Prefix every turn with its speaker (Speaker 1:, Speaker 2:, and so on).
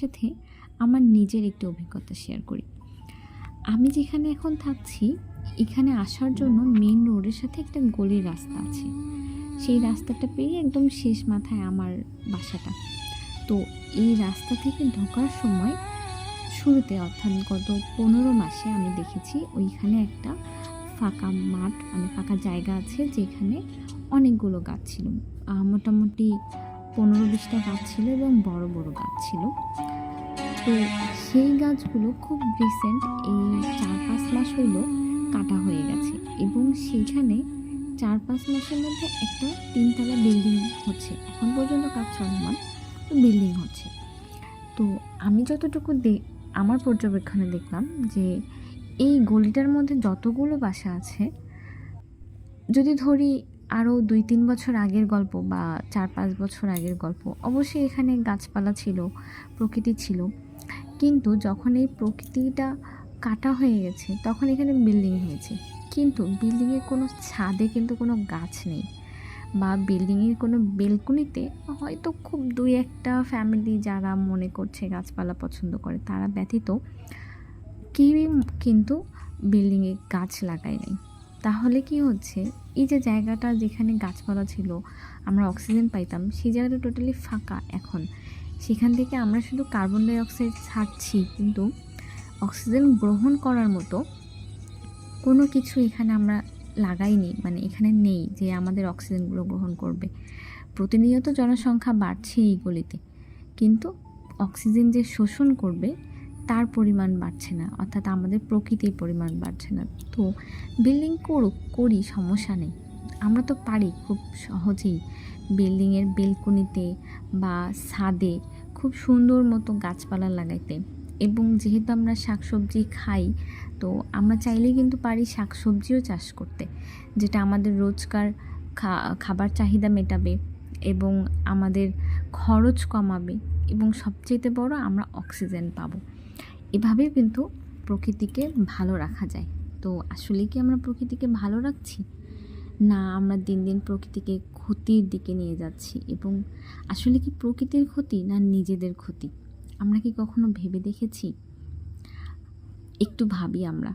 Speaker 1: সাথে আমার নিজের একটি অভিজ্ঞতা শেয়ার করি। আমি যেখানে এখন থাকছি, এখানে আসার জন্য মেইন রোডের সাথে একটা গলির রাস্তা আছে। সেই রাস্তাটা পেরিয়ে একদম শেষ মাথায় আমার বাসাটা। তো এই রাস্তা থেকে ঢোকার সময় শুরুতে অর্থাৎ গত ১৫ মাসে আমি দেখেছি ওইখানে একটা ফাঁকা মাঠ মানে ফাঁকা জায়গা আছে যেখানে অনেকগুলো গাছ ছিল। মোটামুটি ১৫-২০টা গাছ ছিল এবং বড়, বড় গাছ ছিল। তো সেই গাছগুলো খুব রিসেন্ট এই ৪-৫ মাস হইল কাটা হয়ে গেছে এবং সেইখানে ৪-৫ মাসের মধ্যে একটা ৩ তলা বিল্ডিং হচ্ছে। এখন পর্যন্ত কাজ চলমান, তো বিল্ডিং হচ্ছে। তো আমি যতটুকু আমার পর্যবেক্ষণে দেখলাম যে এই গলিটার মধ্যে যতগুলো বাসা আছে, যদি ধরি আরও ২-৩ বছর আগের গল্প বা ৪-৫ বছর আগের গল্প, অবশ্যই এখানে গাছপালা ছিল, প্রকৃতি ছিল। কিন্তু যখন এই প্রকৃতিটা কাটা হয়ে গেছে তখন এখানে বিল্ডিং হয়েছে। কিন্তু বিল্ডিংয়ের কোনো ছাদে কিন্তু কোনো গাছ নেই বা বিল্ডিংয়ের কোনো বেলকনিতে হয়তো খুব ২-১টা ফ্যামিলি যারা মনে করছে গাছপালা পছন্দ করে তারা ব্যতীত কেউই কিন্তু বিল্ডিংয়ে গাছ লাগায় নাই। তাহলে কি হচ্ছে, এই যে জায়গাটা যেখানে গাছপালা ছিল, আমরা অক্সিজেন পাইতাম, সেই জায়গাটা টোটালি ফাঁকা এখন। সেখান থেকে আমরা শুধু কার্বন ডাই অক্সাইড ছাড়ছি, কিন্তু অক্সিজেন গ্রহণ করার মতো কোনো কিছু এখানে আমরা লাগাইনি, মানে এখানে নেই যে আমাদের অক্সিজেনগুলো গ্রহণ করবে। প্রতিনিয়ত জনসংখ্যা বাড়ছে এই গলিতে, কিন্তু অক্সিজেন যে শোষণ করবে তার পরিমাণ বাড়ছে না, অর্থাৎ আমাদের প্রকৃতির পরিমাণ বাড়ছে না। তো বিল্ডিং করি সমস্যা নেই, আমরা তো পারি খুব সহজেই বিল্ডিংয়ের বেলকনিতে বা ছাদে খুব সুন্দর মতো গাছপালা লাগাইতে। এবং যেহেতু আমরা শাকসবজি খাই, তো আমরা চাইলেই কিন্তু পারি শাকসবজিও চাষ করতে, যেটা আমাদের রোজকার খাবার চাহিদা মেটাবে এবং আমাদের খরচ কমাবে এবং সবচেয়ে বড় আমরা অক্সিজেন পাবো। এভাবেই কিন্তু প্রকৃতিকে ভালো রাখা যায়। তো আসলে কি আমরা প্রকৃতিকে ভালো রাখছি, না আমরা দিন দিন প্রকৃতিকে ক্ষতির দিকে নিয়ে যাচ্ছি? এবং আসলে কি প্রকৃতির ক্ষতি না নিজেদের ক্ষতি, আমরা কি কখনো ভেবে দেখেছি? একটু ভাবি আমরা।